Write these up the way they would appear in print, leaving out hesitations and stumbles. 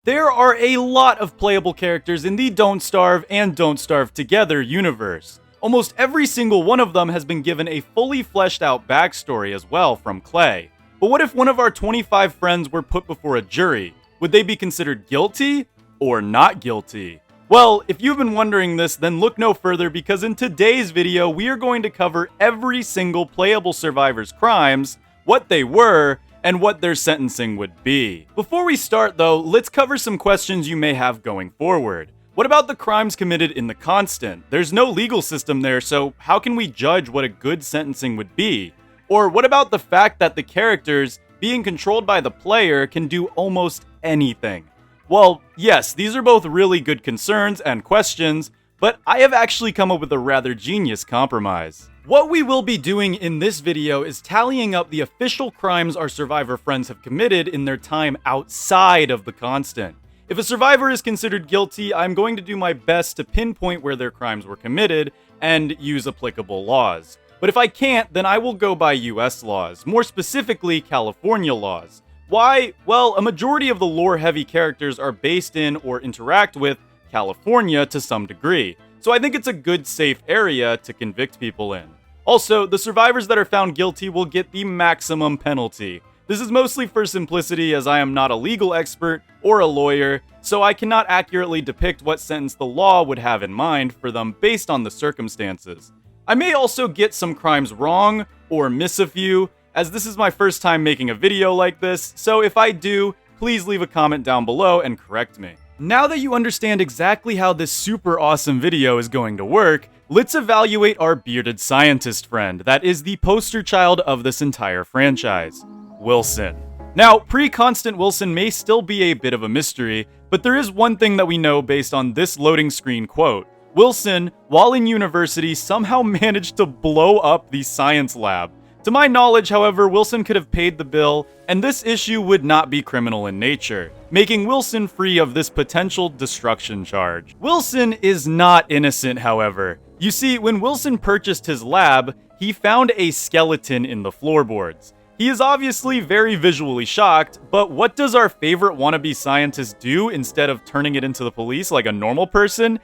There are a lot of playable characters in the Don't Starve and Don't Starve Together universe. Almost every single one of them has been given a fully fleshed out backstory as well from Clay. But what if one of our 25 friends were put before a jury? Would they be considered guilty or not guilty? Well, if you've been wondering this, then look no further because in today's video, we are going to cover every single playable survivor's crimes, what they were, and what their sentencing would be. Before we start though, let's cover some questions you may have going forward. What about the crimes committed in the Constant? There's no legal system there, so how can we judge what a good sentencing would be? Or what about the fact that the characters, being controlled by the player, can do almost anything? Well, yes, these are both really good concerns and questions, but I have actually come up with a rather genius compromise. What we will be doing in this video is tallying up the official crimes our survivor friends have committed in their time outside of the Constant. If a survivor is considered guilty, I'm going to do my best to pinpoint where their crimes were committed and use applicable laws. But if I can't, then I will go by US laws, more specifically California laws. Why? Well, a majority of the lore-heavy characters are based in or interact with California to some degree, so I think it's a good safe area to convict people in. Also, the survivors that are found guilty will get the maximum penalty. This is mostly for simplicity as I am not a legal expert or a lawyer, so I cannot accurately depict what sentence the law would have in mind for them based on the circumstances. I may also get some crimes wrong or miss a few, as this is my first time making a video like this, so if I do, please leave a comment down below and correct me. Now that you understand exactly how this super awesome video is going to work, let's evaluate our bearded scientist friend that is the poster child of this entire franchise, Wilson. Now, pre-Constant Wilson may still be a bit of a mystery, but there is one thing that we know based on this loading screen quote. Wilson, while in university, somehow managed to blow up the science lab. To my knowledge, however, Wilson could have paid the bill, and this issue would not be criminal in nature, making Wilson free of this potential destruction charge. Wilson is not innocent, however. You see, when Wilson purchased his lab, he found a skeleton in the floorboards. He is obviously very visually shocked, but what does our favorite wannabe scientist do instead of turning it into the police like a normal person?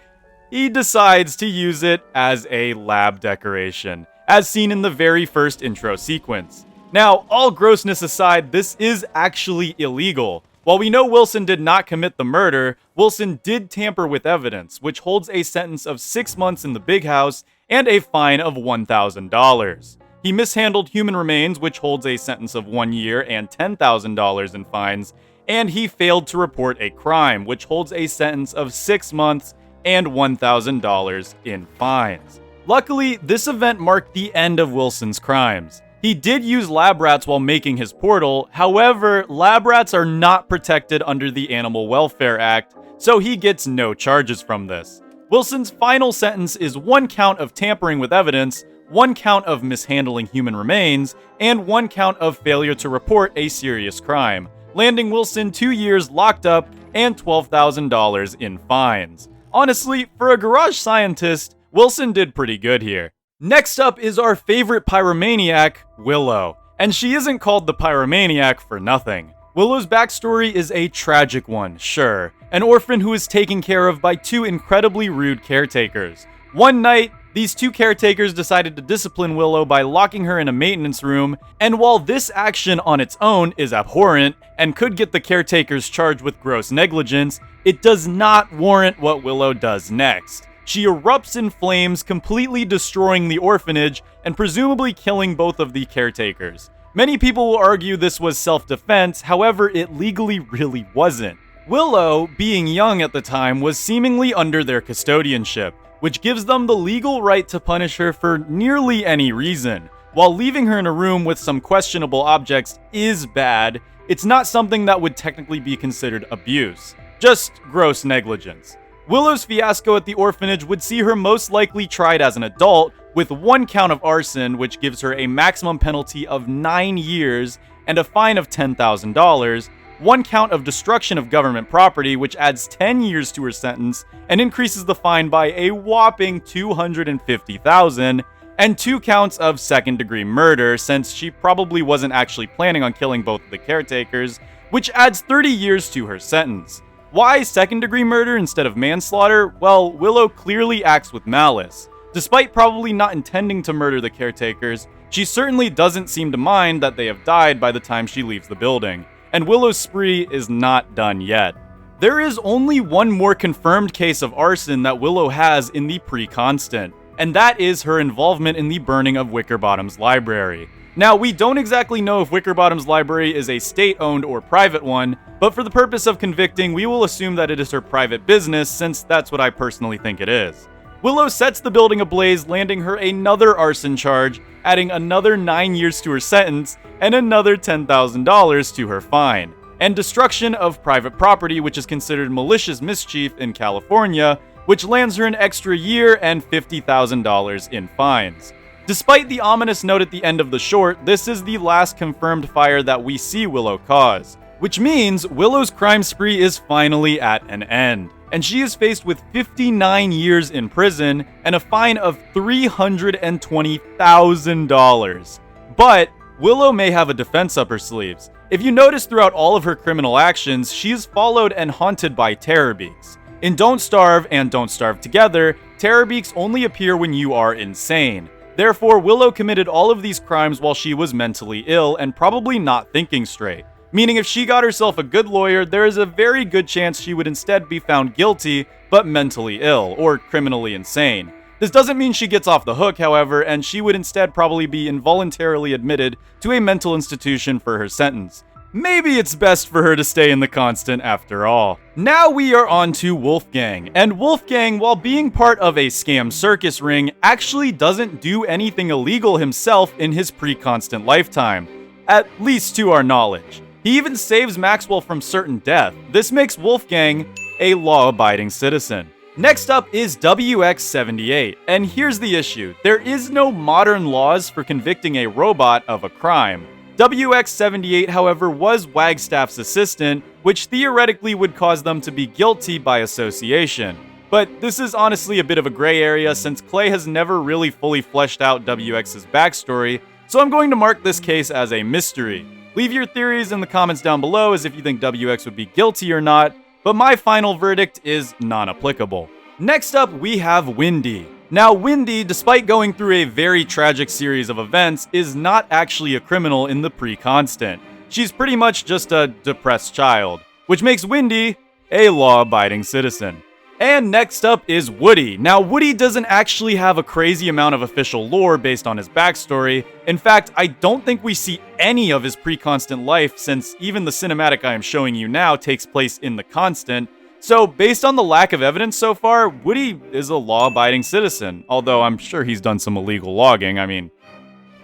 He decides to use it as a lab decoration, as seen in the very first intro sequence. Now, all grossness aside, this is actually illegal. While we know Wilson did not commit the murder, Wilson did tamper with evidence, which holds a sentence of 6 months in the big house and a fine of $1,000. He mishandled human remains, which holds a sentence of 1 year and $10,000 in fines, and he failed to report a crime, which holds a sentence of 6 months and $1,000 in fines. Luckily, this event marked the end of Wilson's crimes. He did use lab rats while making his portal, however, lab rats are not protected under the Animal Welfare Act, so he gets no charges from this. Wilson's final sentence is 1 count of tampering with evidence, 1 count of mishandling human remains, and 1 count of failure to report a serious crime, landing Wilson 2 years locked up and $12,000 in fines. Honestly, for a garage scientist, Wilson did pretty good here. Next up is our favorite pyromaniac, Willow. And she isn't called the pyromaniac for nothing. Willow's backstory is a tragic one, sure. An orphan who is taken care of by 2 incredibly rude caretakers. One night, these 2 caretakers decided to discipline Willow by locking her in a maintenance room, and while this action on its own is abhorrent and could get the caretakers charged with gross negligence, it does not warrant what Willow does next. She erupts in flames, completely destroying the orphanage and presumably killing both of the caretakers. Many people will argue this was self-defense, however, it legally really wasn't. Willow, being young at the time, was seemingly under their custodianship, which gives them the legal right to punish her for nearly any reason. While leaving her in a room with some questionable objects is bad, it's not something that would technically be considered abuse, just gross negligence. Willow's fiasco at the orphanage would see her most likely tried as an adult, with 1 count of arson, which gives her a maximum penalty of 9 years and a fine of $10,000, 1 count of destruction of government property, which adds 10 years to her sentence and increases the fine by a whopping $250,000, and 2 counts of second-degree murder, since she probably wasn't actually planning on killing both of the caretakers, which adds 30 years to her sentence. Why second-degree murder instead of manslaughter? Well, Willow clearly acts with malice. Despite probably not intending to murder the caretakers, she certainly doesn't seem to mind that they have died by the time she leaves the building. And Willow's spree is not done yet. There is only one more confirmed case of arson that Willow has in the pre-constant, and that is her involvement in the burning of Wickerbottom's library. Now, we don't exactly know if Wickerbottom's library is a state-owned or private one, but for the purpose of convicting, we will assume that it is her private business, since that's what I personally think it is. Willow sets the building ablaze, landing her another arson charge, adding another 9 years to her sentence, and another $10,000 to her fine. And destruction of private property, which is considered malicious mischief in California, which lands her an extra year and $50,000 in fines. Despite the ominous note at the end of the short, this is the last confirmed fire that we see Willow cause, which means Willow's crime spree is finally at an end, and she is faced with 59 years in prison and a fine of $320,000. But Willow may have a defense up her sleeves. If you notice throughout all of her criminal actions, she is followed and haunted by terror beaks. In Don't Starve and Don't Starve Together, terror beaks only appear when you are insane. Therefore, Willow committed all of these crimes while she was mentally ill and probably not thinking straight. Meaning if she got herself a good lawyer, there is a very good chance she would instead be found guilty, but mentally ill, or criminally insane. This doesn't mean she gets off the hook, however, and she would instead probably be involuntarily admitted to a mental institution for her sentence. Maybe it's best for her to stay in the constant after all. Now we are on to Wolfgang, and Wolfgang, while being part of a scam circus ring, actually doesn't do anything illegal himself in his pre-constant lifetime, at least to our knowledge. He even saves Maxwell from certain death. This makes Wolfgang a law-abiding citizen. Next up is WX-78, and here's the issue. There is no modern laws for convicting a robot of a crime. WX-78, however, was Wagstaff's assistant, which theoretically would cause them to be guilty by association. But this is honestly a bit of a gray area since Clay has never really fully fleshed out WX's backstory, so I'm going to mark this case as a mystery. Leave your theories in the comments down below as if you think WX would be guilty or not, but my final verdict is non-applicable. Next up, we have Wendy. Now, Wendy, despite going through a very tragic series of events, is not actually a criminal in the pre-constant. She's pretty much just a depressed child, which makes Wendy a law-abiding citizen. And next up is Woody. Now, Woody doesn't actually have a crazy amount of official lore based on his backstory. In fact, I don't think we see any of his pre-constant life since even the cinematic I am showing you now takes place in the constant. So, based on the lack of evidence so far, Woody is a law-abiding citizen, although I'm sure he's done some illegal logging. I mean,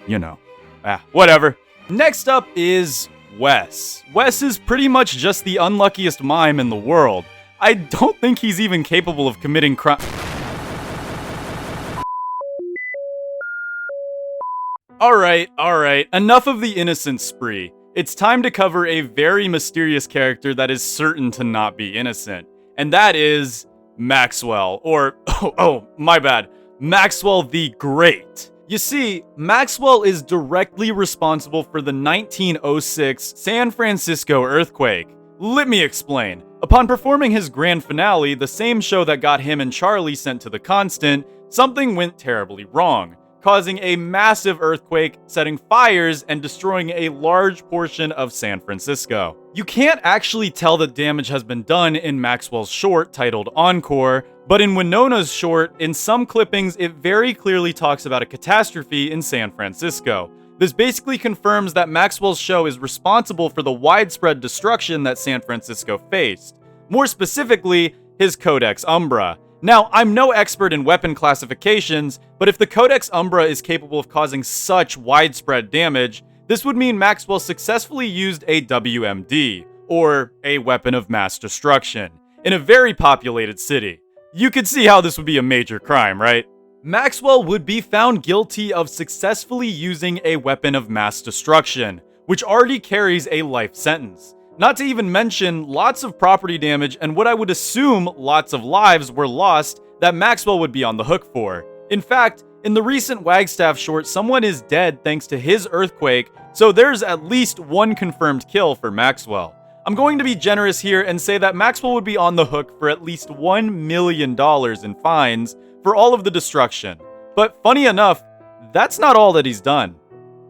you know, whatever. Next up is Wes. Wes is pretty much just the unluckiest mime in the world. I don't think he's even capable of committing crime. Alright, enough of the innocent spree. It's time to cover a very mysterious character that is certain to not be innocent. And that is Maxwell, or, my bad, Maxwell the Great. You see, Maxwell is directly responsible for the 1906 San Francisco earthquake. Let me explain. Upon performing his grand finale, the same show that got him and Charlie sent to the constant, something went terribly wrong, causing a massive earthquake, setting fires, and destroying a large portion of San Francisco. You can't actually tell that damage has been done in Maxwell's short titled Encore, but in Winona's short, in some clippings, it very clearly talks about a catastrophe in San Francisco. This basically confirms that Maxwell's show is responsible for the widespread destruction that San Francisco faced. More specifically, his Codex Umbra. Now, I'm no expert in weapon classifications, but if the Codex Umbra is capable of causing such widespread damage, this would mean Maxwell successfully used a WMD, or a weapon of mass destruction, in a very populated city. You could see how this would be a major crime, right? Maxwell would be found guilty of successfully using a weapon of mass destruction, which already carries a life sentence. Not to even mention lots of property damage and what I would assume lots of lives were lost that Maxwell would be on the hook for. In fact, in the recent Wagstaff short, someone is dead thanks to his earthquake, so there's at least one confirmed kill for Maxwell. I'm going to be generous here and say that Maxwell would be on the hook for at least $1 million in fines for all of the destruction. But funny enough, that's not all that he's done.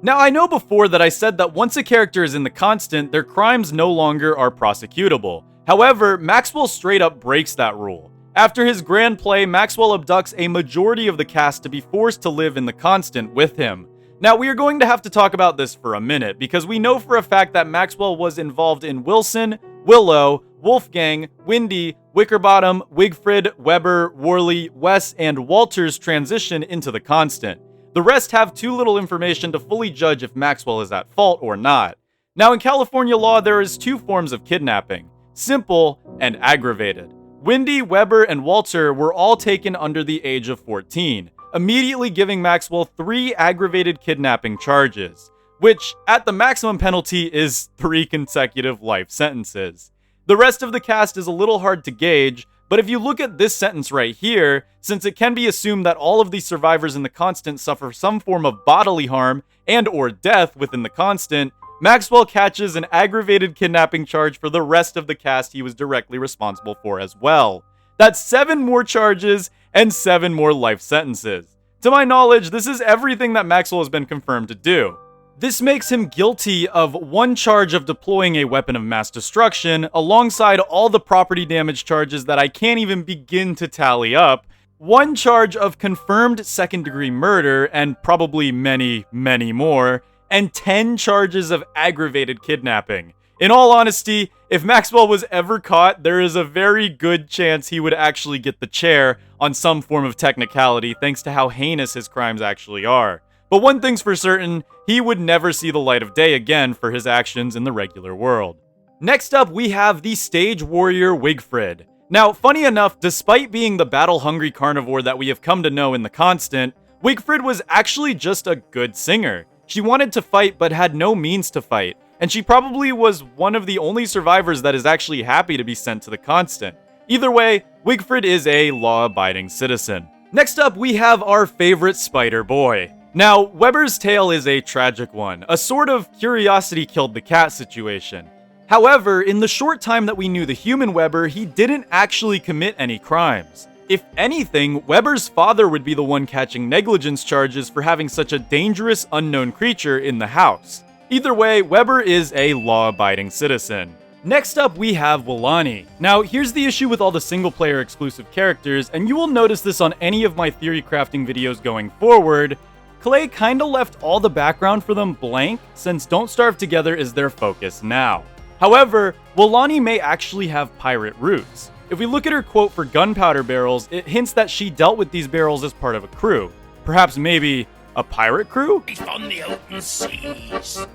Now, I know before that I said that once a character is in the constant, their crimes no longer are prosecutable. However, Maxwell straight up breaks that rule. After his grand play, Maxwell abducts a majority of the cast to be forced to live in the constant with him. Now, we are going to have to talk about this for a minute, because we know for a fact that Maxwell was involved in Wilson, Willow, Wolfgang, Wendy, Wickerbottom, Wigfrid, Weber, Worley, Wes, and Walter's transition into the constant. The rest have too little information to fully judge if Maxwell is at fault or not. Now, in California law, there is two forms of kidnapping: simple and aggravated. Wendy, Weber, and Walter were all taken under the age of 14, immediately giving Maxwell 3 aggravated kidnapping charges, which, at the maximum penalty, is 3 consecutive life sentences. The rest of the cast is a little hard to gauge, but if you look at this sentence right here, since it can be assumed that all of these survivors in the constant suffer some form of bodily harm and or death within the constant, Maxwell catches an aggravated kidnapping charge for the rest of the cast he was directly responsible for as well. That's 7 more charges and 7 more life sentences. To my knowledge, this is everything that Maxwell has been confirmed to do. This makes him guilty of 1 charge of deploying a weapon of mass destruction, alongside all the property damage charges that I can't even begin to tally up, 1 charge of confirmed second-degree murder, and probably many, many more, and 10 charges of aggravated kidnapping. In all honesty, if Maxwell was ever caught, there is a very good chance he would actually get the chair on some form of technicality, thanks to how heinous his crimes actually are. But one thing's for certain, he would never see the light of day again for his actions in the regular world. Next up, we have the stage warrior Wigfrid. Now, funny enough, despite being the battle-hungry carnivore that we have come to know in the constant, Wigfrid was actually just a good singer. She wanted to fight but had no means to fight, and she probably was one of the only survivors that is actually happy to be sent to the constant. Either way, Wigfrid is a law-abiding citizen. Next up, we have our favorite spider boy. Now, Weber's tale is a tragic one, a sort of curiosity killed the cat situation. However, in the short time that we knew the human Weber, he didn't actually commit any crimes. If anything, Weber's father would be the one catching negligence charges for having such a dangerous unknown creature in the house. Either way, Weber is a law-abiding citizen. Next up, we have Walani. Now, here's the issue with all the single-player exclusive characters, and you will notice this on any of my theory crafting videos going forward. Clay kinda left all the background for them blank, since Don't Starve Together is their focus now. However, Walani may actually have pirate roots. If we look at her quote for gunpowder barrels, it hints that she dealt with these barrels as part of a crew. Perhaps maybe a pirate crew? On the open seas.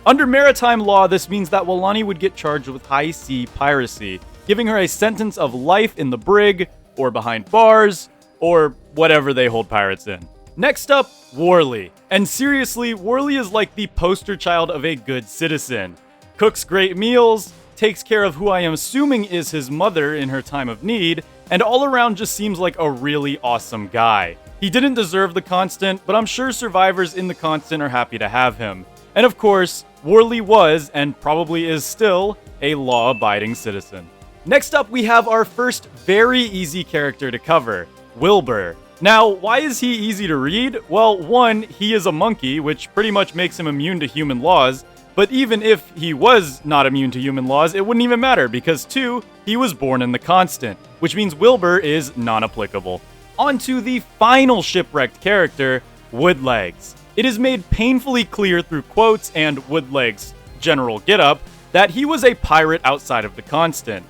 Under maritime law, this means that Walani would get charged with high sea piracy, giving her a sentence of life in the brig, or behind bars, or whatever they hold pirates in. Next up, Worley. And seriously, Worley is like the poster child of a good citizen. Cooks great meals, takes care of who I am assuming is his mother in her time of need, and all around just seems like a really awesome guy. He didn't deserve the constant, but I'm sure survivors in the constant are happy to have him. And of course, Worley was, and probably is still, a law-abiding citizen. Next up, we have our first very easy character to cover, Wilbur. Now, why is he easy to read? Well, 1, he is a monkey, which pretty much makes him immune to human laws, but even if he was not immune to human laws, it wouldn't even matter, because 2, he was born in the constant, which means Wilbur is non-applicable. On to the final shipwrecked character, Woodlegs. It is made painfully clear through quotes and Woodlegs' general getup that he was a pirate outside of the constant.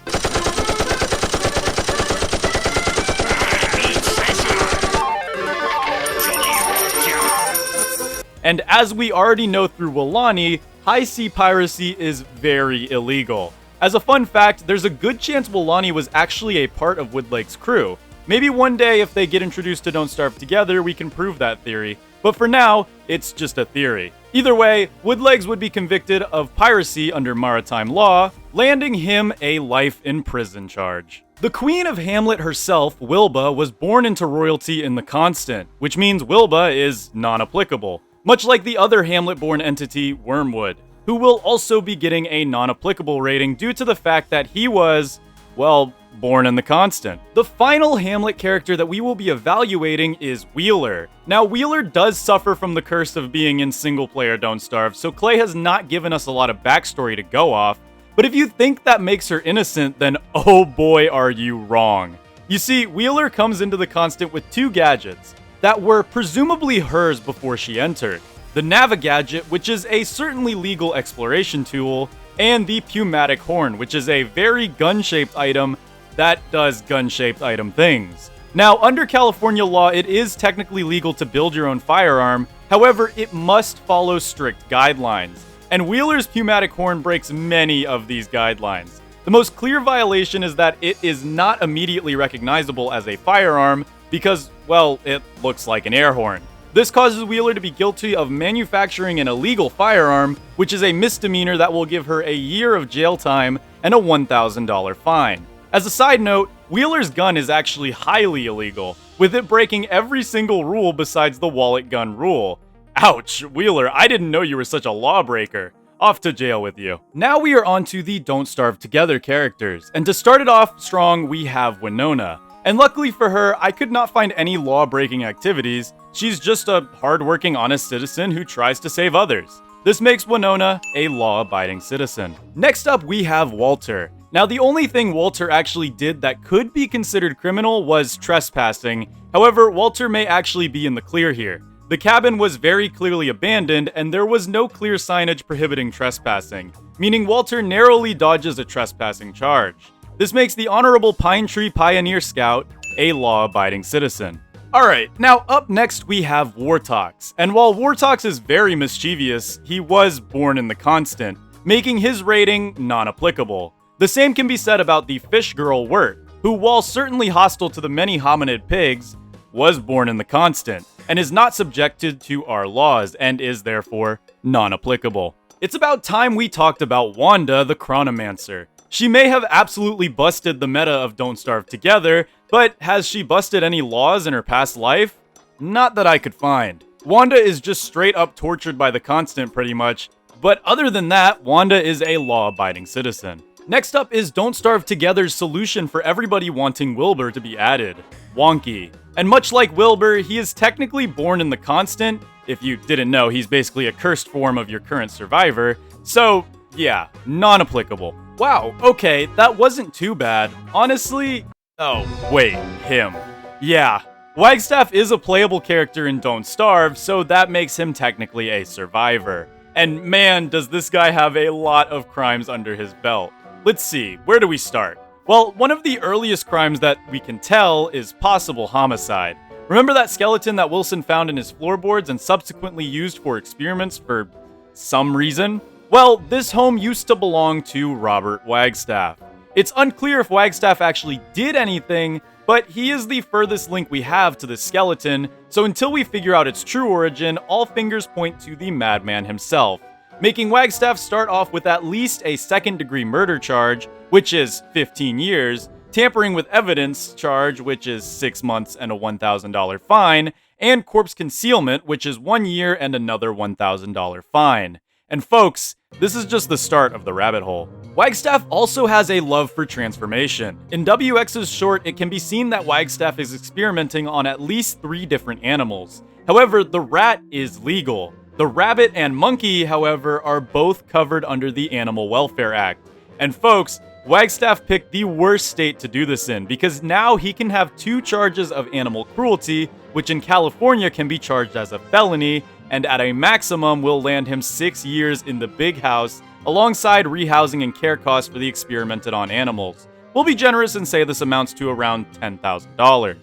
And as we already know through Walani, high sea piracy is very illegal. As a fun fact, there's a good chance Walani was actually a part of Woodlegs' crew. Maybe one day if they get introduced to Don't Starve Together, we can prove that theory. But for now, it's just a theory. Either way, Woodlegs would be convicted of piracy under maritime law, landing him a life in prison charge. The Queen of Hamlet herself, Wilba, was born into royalty in the Constant, which means Wilba is non-applicable, much like the other Hamlet-born entity, Wormwood. who will also be getting a non-applicable rating due to the fact that he was, well, born in the constant. The final Hamlet character that we will be evaluating is Wheeler. Now, Wheeler does suffer from the curse of being in single-player Don't Starve, so Clay has not given us a lot of backstory to go off, but if you think that makes her innocent, then oh boy are you wrong. You see, Wheeler comes into the constant with two gadgets that were presumably hers before she entered. The Navigadget, which is a certainly legal exploration tool, and the Pneumatic Horn, which is a very gun-shaped item that does gun-shaped item things. Now, under California law, it is technically legal to build your own firearm, however, it must follow strict guidelines, and Wheeler's Pneumatic Horn breaks many of these guidelines. The most clear violation is that it is not immediately recognizable as a firearm because, well, it looks like an air horn. This causes Wheeler to be guilty of manufacturing an illegal firearm, which is a misdemeanor that will give her a year of jail time and a $1,000 fine. As a side note, Wheeler's gun is actually highly illegal, with it breaking every single rule besides the wallet gun rule. Ouch, Wheeler, I didn't know you were such a lawbreaker. Off to jail with you. Now we are on to the Don't Starve Together characters, and to start it off strong, we have Winona. And luckily for her, I could not find any law-breaking activities. She's just a hard-working, honest citizen who tries to save others. This makes Winona a law-abiding citizen. Next up, we have Walter. Now, the only thing Walter actually did that could be considered criminal was trespassing. However, Walter may actually be in the clear here. The cabin was very clearly abandoned, and there was no clear signage prohibiting trespassing, meaning Walter narrowly dodges a trespassing charge. This makes the Honorable Pine Tree Pioneer Scout a law-abiding citizen. Alright, now up next we have Wortox, and while Wortox is very mischievous, he was born in the constant, making his rating non-applicable. The same can be said about the fish girl Wurt, who while certainly hostile to the many hominid pigs, was born in the constant, and is not subjected to our laws, and is therefore non-applicable. It's about time we talked about Wanda the Chronomancer. She may have absolutely busted the meta of Don't Starve Together, but has she busted any laws in her past life? Not that I could find. Wanda is just straight up tortured by the constant pretty much, but other than that, Wanda is a law-abiding citizen. Next up is Don't Starve Together's solution for everybody wanting Wilbur to be added, Wonkey. And much like Wilbur, he is technically born in the constant. If you didn't know, he's basically a cursed form of your current survivor, so yeah, non-applicable. Wow, okay, that wasn't too bad. Honestly, oh, wait, him. Yeah, Wagstaff is a playable character in Don't Starve, so that makes him technically a survivor. And man, does this guy have a lot of crimes under his belt. Let's see, where do we start? Well, one of the earliest crimes that we can tell is possible homicide. Remember that skeleton that Wilson found in his floorboards and subsequently used for experiments for some reason? Well, this home used to belong to Robert Wagstaff. It's unclear if Wagstaff actually did anything, but he is the furthest link we have to this skeleton, so until we figure out its true origin, all fingers point to the madman himself, making Wagstaff start off with at least a second-degree murder charge, which is 15 years, tampering with evidence charge, which is 6 months and a $1,000 fine, and corpse concealment, which is 1 year and another $1,000 fine. And folks, this is just the start of the rabbit hole. Wagstaff also has a love for transformation. In WX's short, it can be seen that Wagstaff is experimenting on at least 3 different animals. However, the rat is legal. The rabbit and monkey, however, are both covered under the Animal Welfare Act. And folks, Wagstaff picked the worst state to do this in, because now he can have 2 charges of animal cruelty, which in California can be charged as a felony, and at a maximum will land him 6 years in the big house, alongside rehousing and care costs for the experimented on animals. We'll be generous and say this amounts to around $10,000.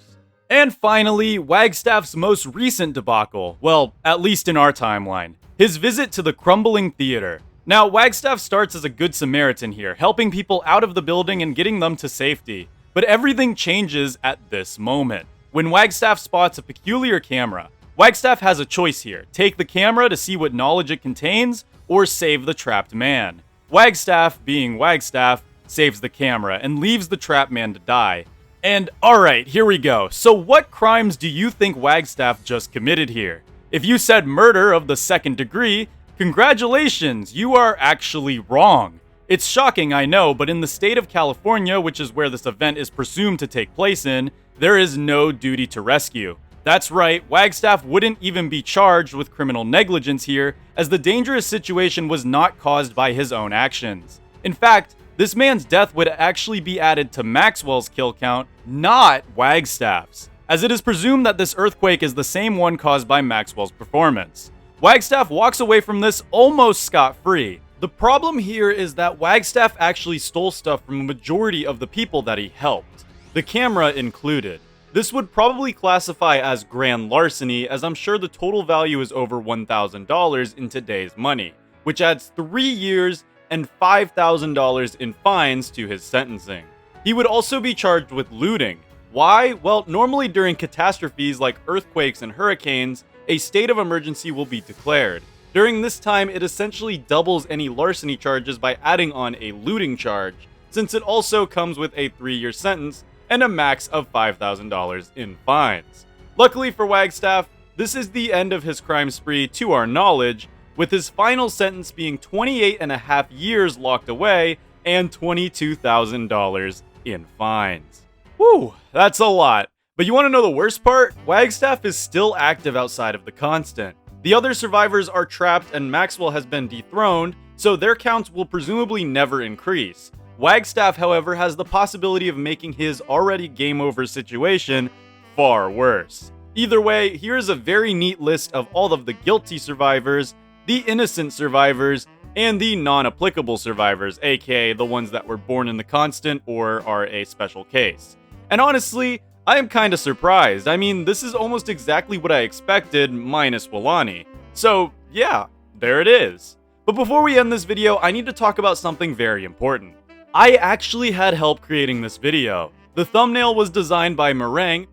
And finally, Wagstaff's most recent debacle, well, at least in our timeline, his visit to the crumbling theater. Now, Wagstaff starts as a good Samaritan here, helping people out of the building and getting them to safety. But everything changes at this moment, when Wagstaff spots a peculiar camera. Wagstaff has a choice here: take the camera to see what knowledge it contains, or save the trapped man. Wagstaff, being Wagstaff, saves the camera and leaves the trapped man to die. And alright, here we go. So what crimes do you think Wagstaff just committed here? If you said murder of the 2nd degree, Congratulations, you are actually wrong. It's shocking, I know, but in the state of California, which is where this event is presumed to take place in, there is no duty to rescue. That's right, Wagstaff wouldn't even be charged with criminal negligence here, as the dangerous situation was not caused by his own actions. In fact, this man's death would actually be added to Maxwell's kill count, not Wagstaff's, as it is presumed that this earthquake is the same one caused by Maxwell's performance. Wagstaff walks away from this almost scot-free. The problem here is that Wagstaff actually stole stuff from a majority of the people that he helped, the camera included. This would probably classify as grand larceny, as I'm sure the total value is over $1,000 in today's money, which adds 3 years and $5,000 in fines to his sentencing. He would also be charged with looting. Why? Well, normally during catastrophes like earthquakes and hurricanes, a state of emergency will be declared. During this time, it essentially doubles any larceny charges by adding on a looting charge, since it also comes with a 3-year sentence and a max of $5,000 in fines. Luckily for Wagstaff, this is the end of his crime spree to our knowledge, with his final sentence being 28.5 years locked away and $22,000 in fines. Whew, that's a lot. But you want to know the worst part? Wagstaff is still active outside of the Constant. The other survivors are trapped and Maxwell has been dethroned, so their counts will presumably never increase. Wagstaff, however, has the possibility of making his already game over situation far worse. Either way, here's a very neat list of all of the guilty survivors, the innocent survivors, and the non-applicable survivors, aka the ones that were born in the Constant or are a special case. And honestly, I am kinda surprised. I mean, this is almost exactly what I expected, minus Walani. So yeah, there it is. But before we end this video, I need to talk about something very important. I actually had help creating this video. The thumbnail was designed by Meringue.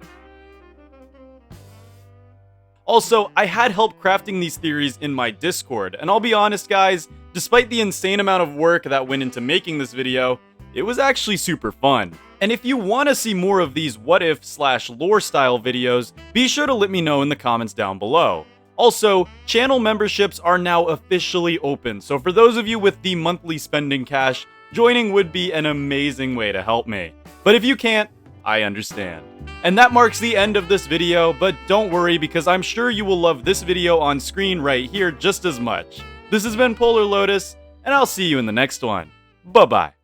Also, I had help crafting these theories in my Discord, and I'll be honest guys, despite the insane amount of work that went into making this video, it was actually super fun. And if you want to see more of these what if / lore style videos, be sure to let me know in the comments down below. Also, channel memberships are now officially open, so for those of you with the monthly spending cash, joining would be an amazing way to help me. But if you can't, I understand. And that marks the end of this video, but don't worry because I'm sure you will love this video on screen right here just as much. This has been Polarlotus, and I'll see you in the next one. Bye-bye.